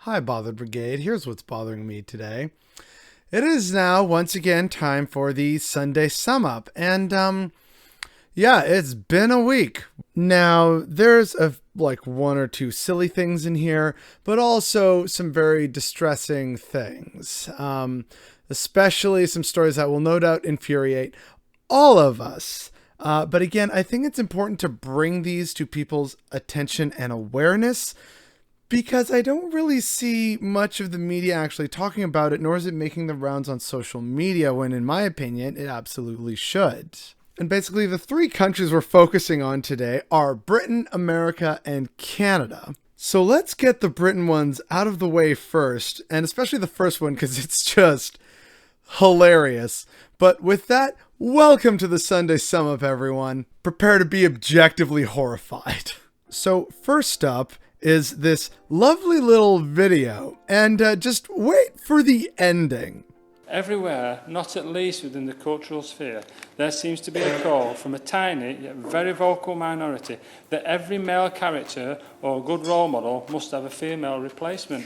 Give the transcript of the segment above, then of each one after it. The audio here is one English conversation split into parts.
Hi, Bothered Brigade. Here's what's bothering me today. It is now, once again, time for the Sunday Sum Up. And, yeah, it's been a week. Now, there's one or two silly things in here, but also some very distressing things. Especially some stories that will no doubt infuriate all of us. But again, I think it's important to bring these to people's attention and awareness, because I don't really see much of the media actually talking about it, nor is it making the rounds on social media when, in my opinion, it absolutely should. And basically, the three countries we're focusing on today are Britain, America, and Canada. So let's get the Britain ones out of the way first, and especially the first one because it's just hilarious. But with that, welcome to the Sunday Sum Up, everyone. Prepare to be objectively horrified. So first up is this lovely little video, and just wait for the ending. Everywhere, not at least within the cultural sphere, there seems to be a call from a tiny yet very vocal minority that every male character or good role model must have a female replacement.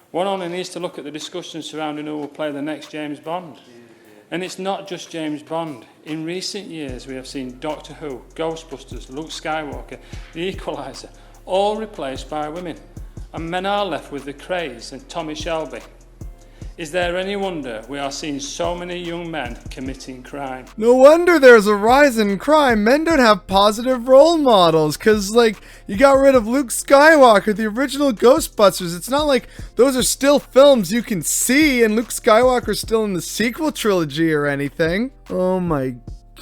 One only needs to look at the discussion surrounding who will play the next James Bond. And it's not just James Bond. In recent years, we have seen Doctor Who, Ghostbusters, Luke Skywalker, The Equalizer, all replaced by women, and men are left with the Craze and Tommy Shelby. Is there any wonder we are seeing so many young men committing crime? No wonder there's a rise in crime. Men don't have positive role models, because, you got rid of Luke Skywalker, the original Ghostbusters. It's not like those are still films you can see, and Luke Skywalker's still in the sequel trilogy or anything. Oh my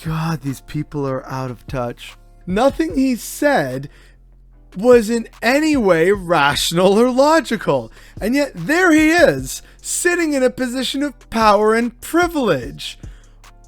god, these people are out of touch. Nothing he said was in any way rational or logical, and yet there he is, sitting in a position of power and privilege.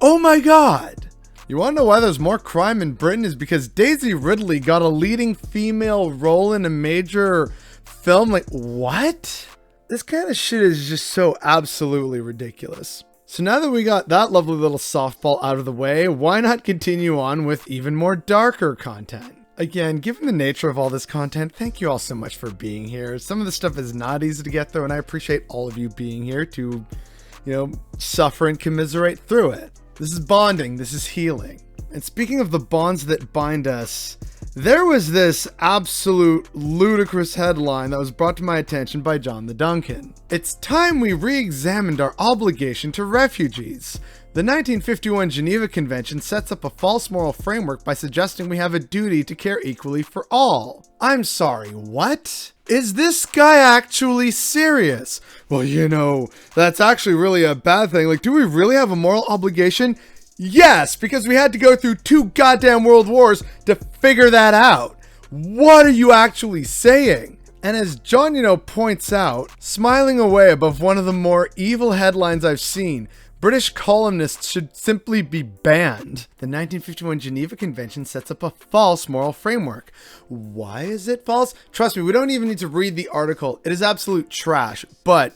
Oh my god. You want to know why there's more crime in Britain? Is because Daisy Ridley got a leading female role in a major film. What? This kind of shit is just so absolutely ridiculous. So now that we got that lovely little softball out of the way, why not continue on with even more darker content? Again, given the nature of all this content, thank you all so much for being here. Some of the stuff is not easy to get through, and I appreciate all of you being here to, suffer and commiserate through it. This is bonding. This is healing. And speaking of the bonds that bind us, there was this absolute ludicrous headline that was brought to my attention by John the Duncan. It's time we re-examined our obligation to refugees. The 1951 Geneva Convention sets up a false moral framework by suggesting we have a duty to care equally for all. I'm sorry, what? Is this guy actually serious? Well, that's actually really a bad thing. Do we really have a moral obligation? Yes, because we had to go through 2 goddamn world wars to figure that out. What are you actually saying? And as John, points out, smiling away above one of the more evil headlines I've seen, British columnists should simply be banned. The 1951 Geneva Convention sets up a false moral framework. Why is it false? Trust me, we don't even need to read the article. It is absolute trash, but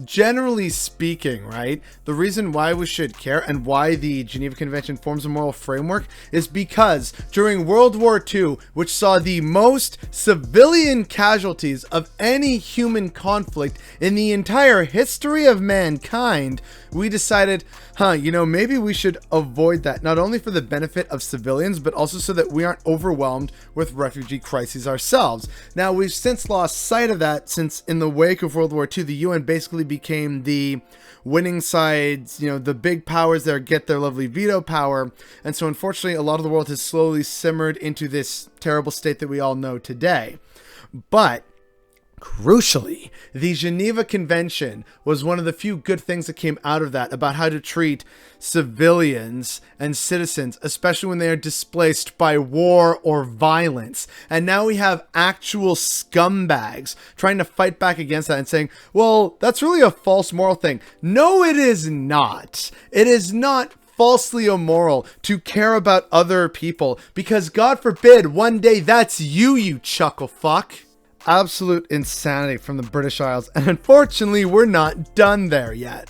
generally speaking, right, the reason why we should care and why the Geneva Convention forms a moral framework is because during World War II, which saw the most civilian casualties of any human conflict in the entire history of mankind, we decided, maybe we should avoid that, not only for the benefit of civilians, but also so that we aren't overwhelmed with refugee crises ourselves. Now, we've since lost sight of that, since in the wake of World War II, the UN basically became the winning sides, the big powers there get their lovely veto power. And so unfortunately, a lot of the world has slowly simmered into this terrible state that we all know today. But crucially, the Geneva Convention was one of the few good things that came out of that about how to treat civilians and citizens, especially when they are displaced by war or violence. And now we have actual scumbags trying to fight back against that and saying, well, that's really a false moral thing. No, it is not. It is not falsely immoral to care about other people, because God forbid one day that's you chuckle fuck. Absolute insanity from the British Isles, and unfortunately we're not done there yet.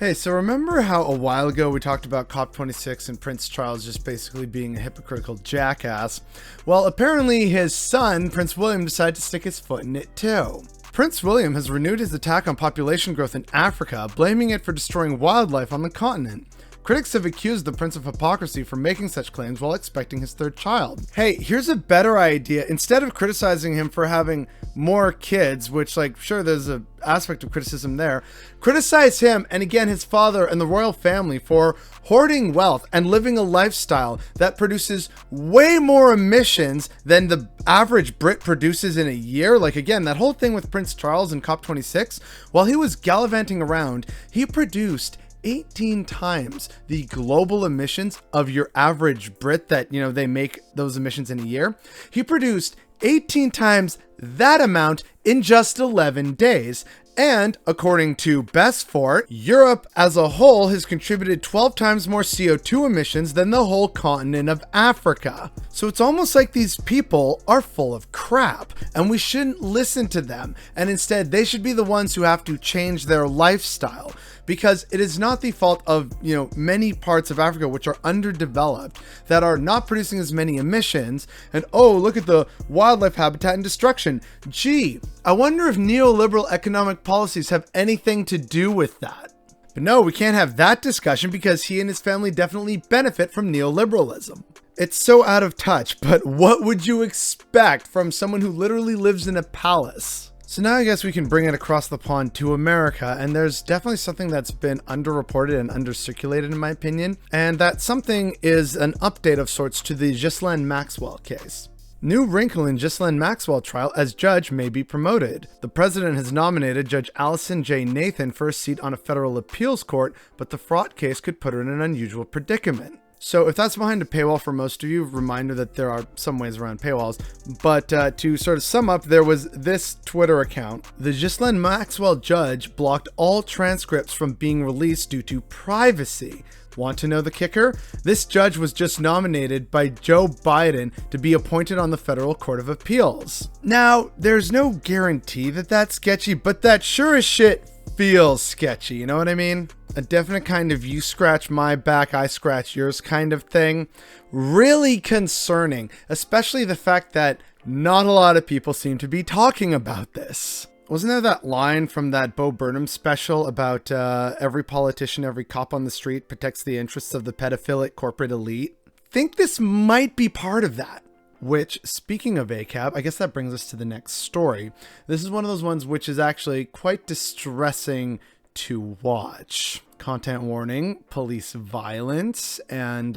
Hey, so remember how a while ago we talked about COP26 and Prince Charles just basically being a hypocritical jackass? Well, apparently his son, Prince William, decided to stick his foot in it too. Prince William has renewed his attack on population growth in Africa, blaming it for destroying wildlife on the continent. Critics have accused the Prince of hypocrisy for making such claims while expecting his third child. Hey, here's a better idea. Instead of criticizing him for having more kids, which, like, sure, there's an aspect of criticism there, criticize him and again his father and the royal family for hoarding wealth and living a lifestyle that produces way more emissions than the average Brit produces in a year. Like, again, that whole thing with Prince Charles in COP26, while he was gallivanting around, he produced 18 times the global emissions of your average Brit that, they make those emissions in a year. He produced 18 times that amount in just 11 days. And according to Bestfort, Europe as a whole has contributed 12 times more CO2 emissions than the whole continent of Africa. So it's almost like these people are full of crap and we shouldn't listen to them. And instead, they should be the ones who have to change their lifestyle, because it is not the fault of, many parts of Africa which are underdeveloped that are not producing as many emissions. And oh, look at the wildlife habitat and destruction. Gee, I wonder if neoliberal economic policies have anything to do with that. But no, we can't have that discussion because he and his family definitely benefit from neoliberalism. It's so out of touch, but what would you expect from someone who literally lives in a palace? So now I guess we can bring it across the pond to America, and there's definitely something that's been underreported and undercirculated in my opinion, and that something is an update of sorts to the Ghislaine Maxwell case. New wrinkle in Ghislaine Maxwell trial as judge may be promoted. The president has nominated Judge Allison Jnathan for a seat on a federal appeals court, but the fraught case could put her in an unusual predicament. So if that's behind a paywall for most of you, reminder that there are some ways around paywalls. But to sort of sum up, there was this Twitter account. The Ghislaine Maxwell judge blocked all transcripts from being released due to privacy. Want to know the kicker? This judge was just nominated by Joe Biden to be appointed on the Federal Court of Appeals. Now, there's no guarantee that that's sketchy, but that sure as shit feels sketchy, you know what I mean? A definite kind of you scratch my back, I scratch yours kind of thing. Really concerning, especially the fact that not a lot of people seem to be talking about this. Wasn't there that line from that Bo Burnham special about every politician, every cop on the street protects the interests of the pedophilic corporate elite? Think this might be part of that. Which, speaking of ACAB, I guess that brings us to the next story. This is one of those ones which is actually quite distressing to watch. Content warning, police violence, and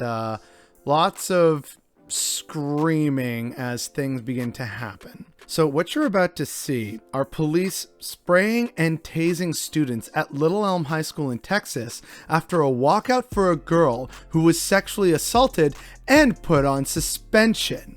lots of screaming as things begin to happen. So what you're about to see are police spraying and tasing students at Little Elm High School in Texas after a walkout for a girl who was sexually assaulted and put on suspension.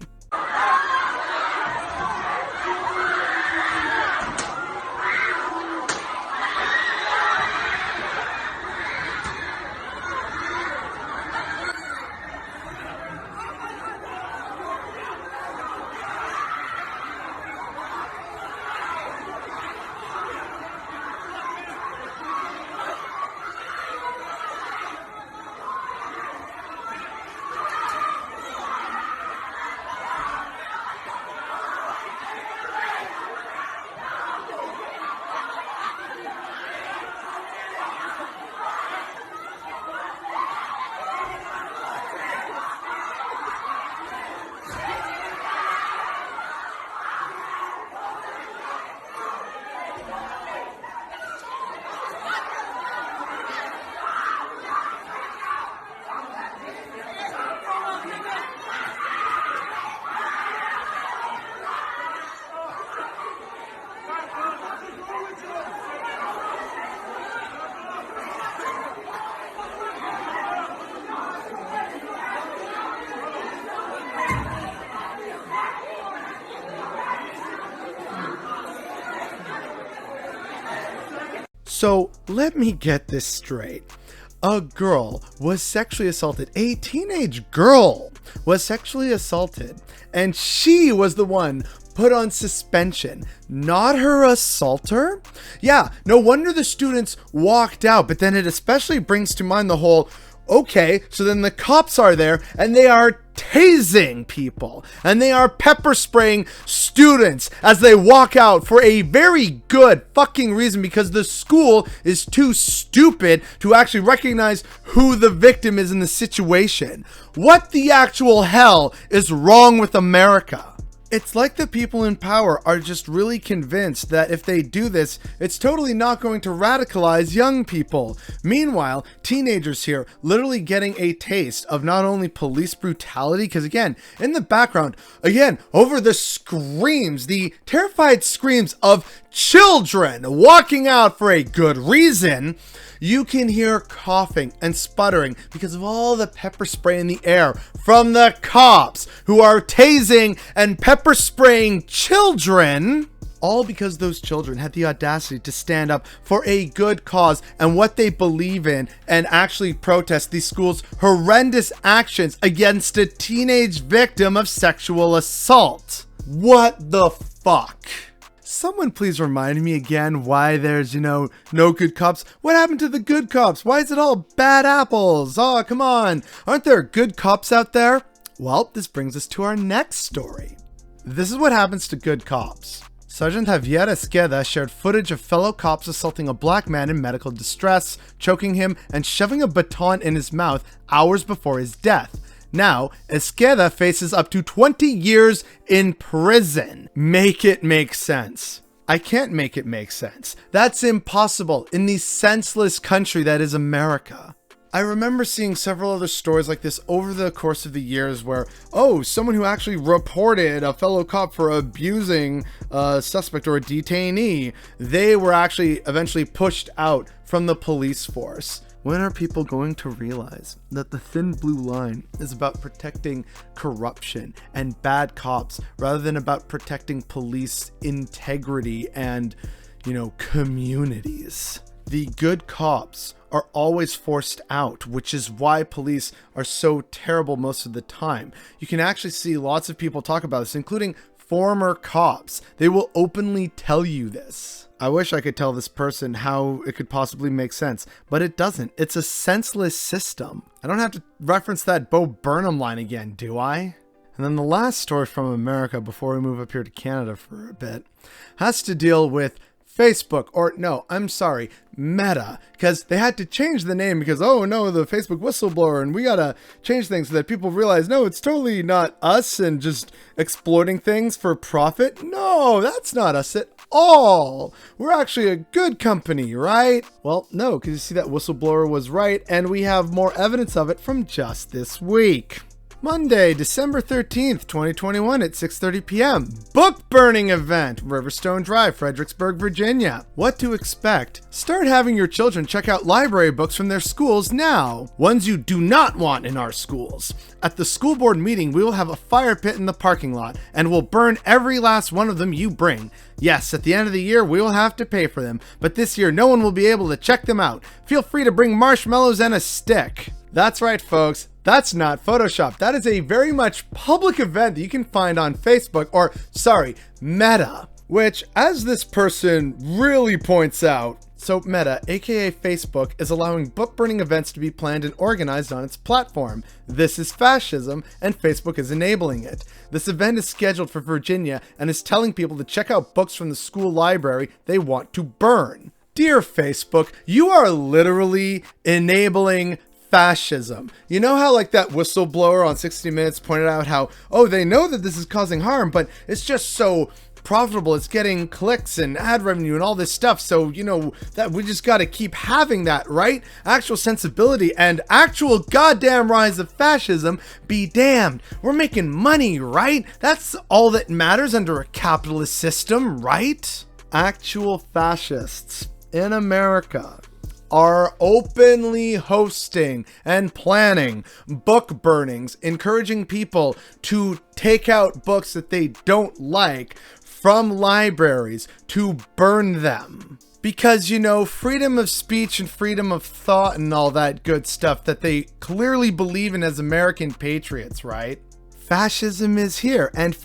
So let me get this straight. A girl was sexually assaulted. A teenage girl was sexually assaulted, and she was the one put on suspension, not her assaulter. Yeah, no wonder the students walked out, but then it especially brings to mind the whole, okay, so then the cops are there and they are tasing people, and they are pepper spraying students as they walk out for a very good fucking reason, because the school is too stupid to actually recognize who the victim is in the situation. What the actual hell is wrong with America? It's like the people in power are just really convinced that if they do this, it's totally not going to radicalize young people. Meanwhile, teenagers here literally getting a taste of not only police brutality, because again, in the background, again, over the screams, the terrified screams of children walking out for a good reason, you can hear coughing and sputtering because of all the pepper spray in the air from the cops who are tasing and pepper spraying children, all because those children had the audacity to stand up for a good cause and what they believe in and actually protest the school's horrendous actions against a teenage victim of sexual assault. What the fuck? Someone please remind me again why there's, no good cops. What happened to the good cops? Why is it all bad apples? Oh, come on. Aren't there good cops out there? Well, this brings us to our next story. This is what happens to good cops. Sergeant Javier Esqueda shared footage of fellow cops assaulting a black man in medical distress, choking him, and shoving a baton in his mouth hours before his death. Now, Esqueda faces up to 20 years in prison. Make it make sense. I can't make it make sense. That's impossible in the senseless country that is America. I remember seeing several other stories like this over the course of the years where, someone who actually reported a fellow cop for abusing a suspect or a detainee, they were actually eventually pushed out from the police force. When are people going to realize that the thin blue line is about protecting corruption and bad cops rather than about protecting police integrity and, communities? The good cops are always forced out, which is why police are so terrible most of the time. You can actually see lots of people talk about this, including former cops. They will openly tell you this. I wish I could tell this person how it could possibly make sense, but it doesn't. It's a senseless system. I don't have to reference that Bo Burnham line again, do I? And then the last story from America before we move up here to Canada for a bit has to deal with Facebook, Meta, because they had to change the name because, the Facebook whistleblower, and we gotta change things so that people realize, no, it's totally not us and just exploiting things for profit. No, that's not us at all. We're actually a good company, right? Well, no, because you see that whistleblower was right, and we have more evidence of it from just this week. Monday, December 13th, 2021 at 6:30 p.m. Book burning event, Riverstone Drive, Fredericksburg, Virginia. What to expect? Start having your children check out library books from their schools now. Ones you do not want in our schools. At the school board meeting, we will have a fire pit in the parking lot and we'll burn every last one of them you bring. Yes, at the end of the year, we will have to pay for them, but this year no one will be able to check them out. Feel free to bring marshmallows and a stick. That's right, folks. That's not Photoshop. That is a very much public event that you can find on Facebook, Meta, which, as this person really points out, so Meta, aka Facebook, is allowing book burning events to be planned and organized on its platform. This is fascism, and Facebook is enabling it. This event is scheduled for Virginia and is telling people to check out books from the school library they want to burn. Dear Facebook, you are literally enabling fascism. You know how that whistleblower on 60 Minutes pointed out how, they know that this is causing harm, but it's just so profitable. It's getting clicks and ad revenue and all this stuff. So, that we just got to keep having that, right? Actual sensibility and actual goddamn rise of fascism be damned. We're making money, right? That's all that matters under a capitalist system, right? Actual fascists in America are openly hosting and planning book burnings, encouraging people to take out books that they don't like from libraries to burn them. Because, freedom of speech and freedom of thought and all that good stuff that they clearly believe in as American patriots, right? Fascism is here, and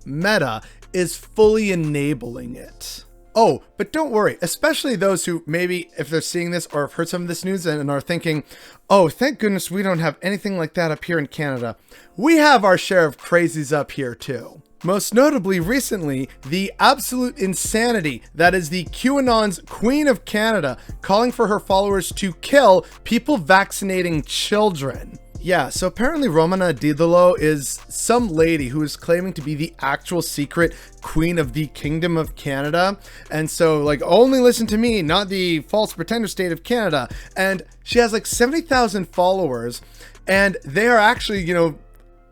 Meta is fully enabling it. Oh, but don't worry, especially those who maybe, if they're seeing this or have heard some of this news and are thinking, oh, thank goodness we don't have anything like that up here in Canada. We have our share of crazies up here too. Most notably recently, the absolute insanity that is the QAnon's Queen of Canada calling for her followers to kill people vaccinating children. Yeah, so apparently Romana Didulo is some lady who is claiming to be the actual secret queen of the Kingdom of Canada. And so, like, only listen to me, not the false pretender state of Canada. And she has like 70,000 followers, and they are actually,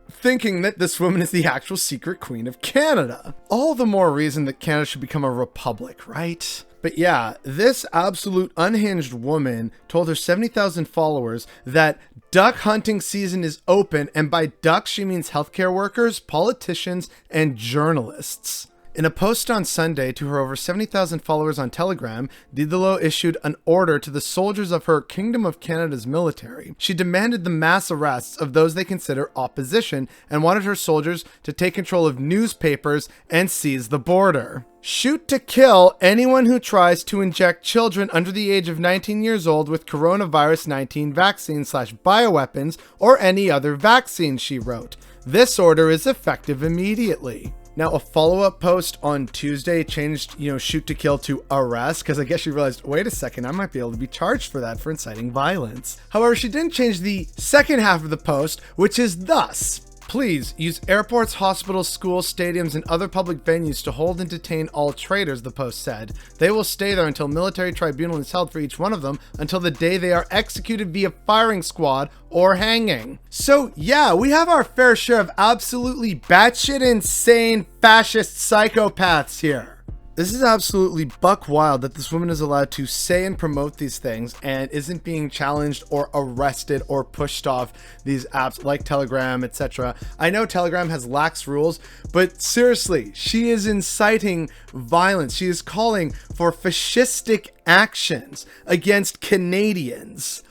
thinking that this woman is the actual secret queen of Canada. All the more reason that Canada should become a republic, right? But yeah, this absolute unhinged woman told her 70,000 followers that duck hunting season is open, and by ducks she means healthcare workers, politicians, and journalists. In a post on Sunday to her over 70,000 followers on Telegram, Didulo issued an order to the soldiers of her Kingdom of Canada's military. She demanded the mass arrests of those they consider opposition and wanted her soldiers to take control of newspapers and seize the border. Shoot to kill anyone who tries to inject children under the age of 19 years old with coronavirus 19 vaccine/bioweapons or any other vaccine, she wrote. This order is effective immediately. Now, a follow-up post on Tuesday changed, shoot to kill to arrest, because I guess she realized, wait a second, I might be able to be charged for that for inciting violence. However, she didn't change the second half of the post, which is thus. Please use airports, hospitals, schools, stadiums, and other public venues to hold and detain all traitors, the post said. They will stay there until military tribunal is held for each one of them until the day they are executed via firing squad or hanging. So yeah, we have our fair share of absolutely batshit insane fascist psychopaths here. This is absolutely buck wild that this woman is allowed to say and promote these things and isn't being challenged or arrested or pushed off these apps like Telegram, etc. I know Telegram has lax rules, but seriously, she is inciting violence. She is calling for fascistic actions against Canadians.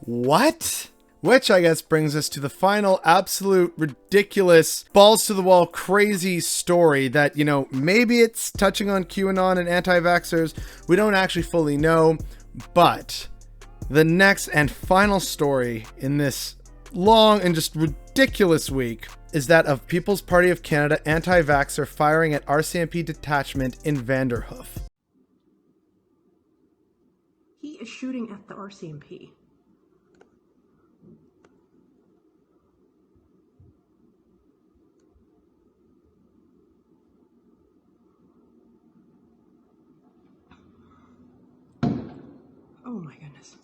What? Which I guess brings us to the final absolute ridiculous balls to the wall crazy story that, maybe it's touching on QAnon and anti-vaxxers. We don't actually fully know, but the next and final story in this long and just ridiculous week is that of People's Party of Canada anti-vaxxer firing at RCMP detachment in Vanderhoof. He is shooting at the RCMP. Oh my goodness.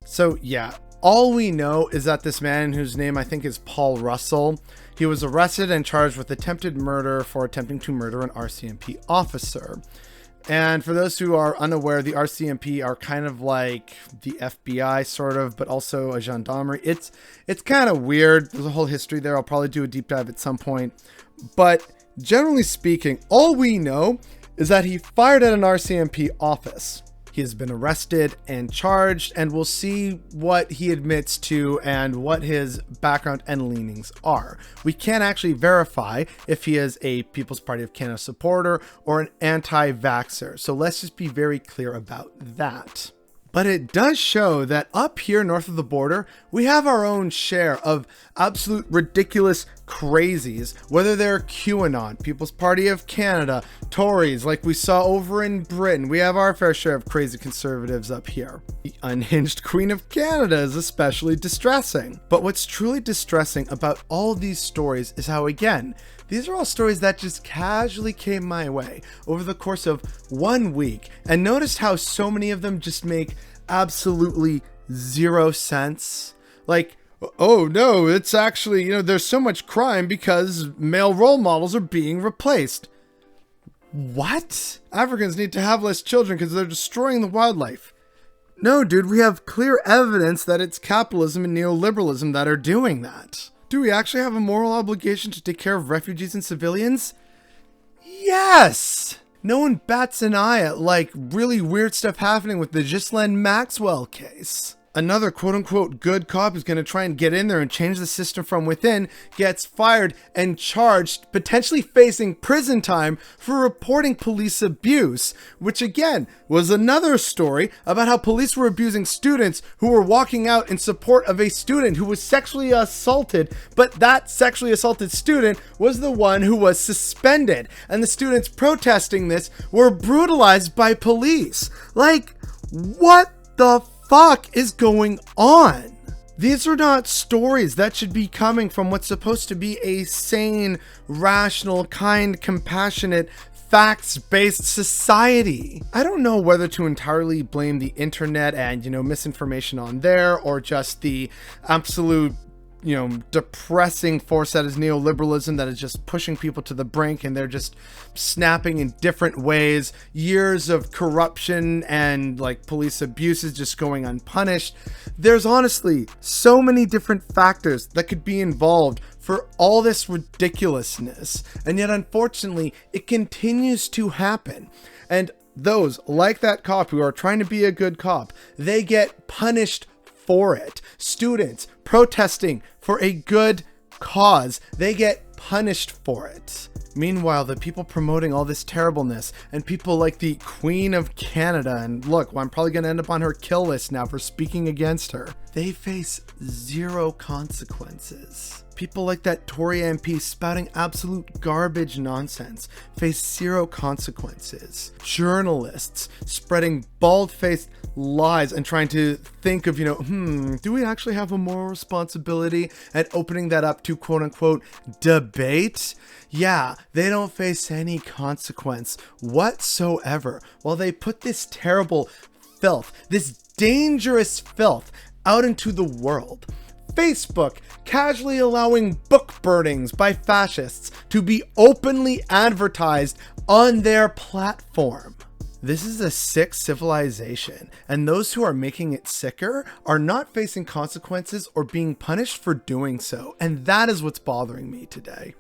So yeah, all we know is that this man, whose name I think is Paul Russell, he was arrested and charged with attempted murder for attempting to murder an RCMP officer. And for those who are unaware, the RCMP are kind of like the FBI sort of, but also a gendarmerie. It's kind of weird. There's a whole history there. I'll probably do a deep dive at some point. But generally speaking, all we know is that he fired at an RCMP office. He has been arrested and charged, and we'll see what he admits to and what his background and leanings are. We can't actually verify if he is a People's Party of Canada supporter or an anti-vaxxer, so let's just be very clear about that. But it does show that up here north of the border, we have our own share of absolute ridiculous crazies, whether they're QAnon, People's Party of Canada, Tories, like we saw over in Britain. We have our fair share of crazy conservatives up here. The unhinged Queen of Canada is especially distressing. But what's truly distressing about all of these stories is how, again, these are all stories that just casually came my way over the course of 1 week. And notice how so many of them just make absolutely zero sense. Like, oh no, it's actually, there's so much crime because male role models are being replaced. What? Africans need to have less children because they're destroying the wildlife. No, dude, we have clear evidence that it's capitalism and neoliberalism that are doing that. Do we actually have a moral obligation to take care of refugees and civilians? Yes! no one bats an eye at like really weird stuff happening with the Ghislaine Maxwell case. Another quote-unquote good cop who's going to try and get in there and change the system from within gets fired and charged, potentially facing prison time for reporting police abuse, which again was another story about how police were abusing students who were walking out in support of a student who was sexually assaulted, but that sexually assaulted student was the one who was suspended, and the students protesting this were brutalized by police. Like, what the fuck is going on? These are not stories that should be coming from what's supposed to be a sane, rational, kind, compassionate, facts-based society. I don't know whether to entirely blame the internet and, misinformation on there, or just the absolute depressing force that is neoliberalism that is just pushing people to the brink, and they're just snapping in different ways. Years of corruption and like police abuses just going unpunished. There's honestly so many different factors that could be involved for all this ridiculousness, and yet unfortunately it continues to happen. And those like that cop who are trying to be a good cop, they get punished for it. Students protesting for a good cause, they get punished for it. Meanwhile, the people promoting all this terribleness, and people like the Queen of Canada, and look, well, I'm probably going to end up on her kill list now for speaking against her, they face zero consequences. People like that Tory MP spouting absolute garbage nonsense face zero consequences. Journalists spreading bald-faced lies and trying to think of, do we actually have a moral responsibility, and opening that up to quote-unquote debate? Yeah, they don't face any consequence whatsoever while they put this terrible filth, this dangerous filth out into the world. Facebook casually allowing book burnings by fascists to be openly advertised on their platform. This is a sick civilization, and those who are making it sicker are not facing consequences or being punished for doing so, and that is what's bothering me today.